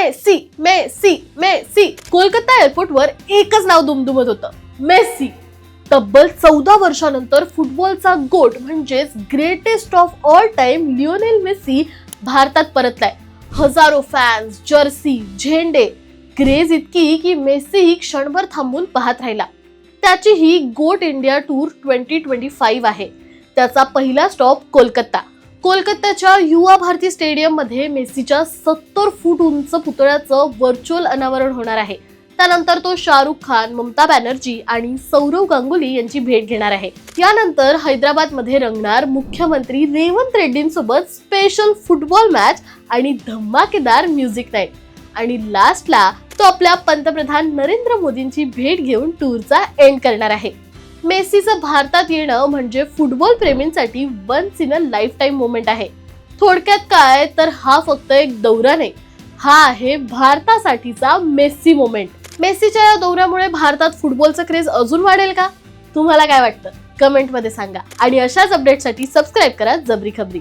Messi Messi Messi. Kolkata एअरपोर्टवर एकच नाव दुमदुमत होतं, मेसी. तब्बल 14 वर्षानंतर फुटबॉलचा गोट म्हणजेच greatest of all time Lionel Messi भारतात परतलाय. हजारो फॅन्स, जर्सी, झेंडे, क्रेज इतकी की मेसी ही क्षणभर थांबून पाहत राहिला. त्याची ही गोट इंडिया टूर 2025 आहे. त्याचा पहिला स्टॉप कोलकाता. कोलकात्याच्या युवा भारती स्टेडियम मध्ये मेसीच्या 70 फूट उंच पुतळ्याचं व्हर्च्युअल अनावरण होणार आहे. त्यानंतर तो शाहरुख खान, ममता बॅनर्जी आणि सौरव गांगुली यांची भेट घेणार आहे. यानंतर हैदराबाद मध्ये रंगणार मुख्यमंत्री रेवंत रेड्डींसोबत स्पेशल फुटबॉल मॅच आणि धमाकेदार म्युझिक नाईट. आणि लास्टला तो आपल्या पंतप्रधान नरेंद्र मोदींची भेट घेऊन टूरचा एंड करणार आहे. मेसीचं भारतात येणं म्हणजे फुटबॉल प्रेमींसाठी once in a life time moment आहे. थोडक्यात काय तर हा फक्त एक दौरा नाही, हा आहे भारतासाठीचा मेसी मोमेंट. मेसीच्या या दौऱ्यामुळे भारतात फुटबॉलचं क्रेज अजून वाढेल का? तुम्हाला काय वाटतं? कमेंटमध्ये सांगा. आणि अशाच अपडेटसाठी सबस्क्राईब करा जबरी खबरी.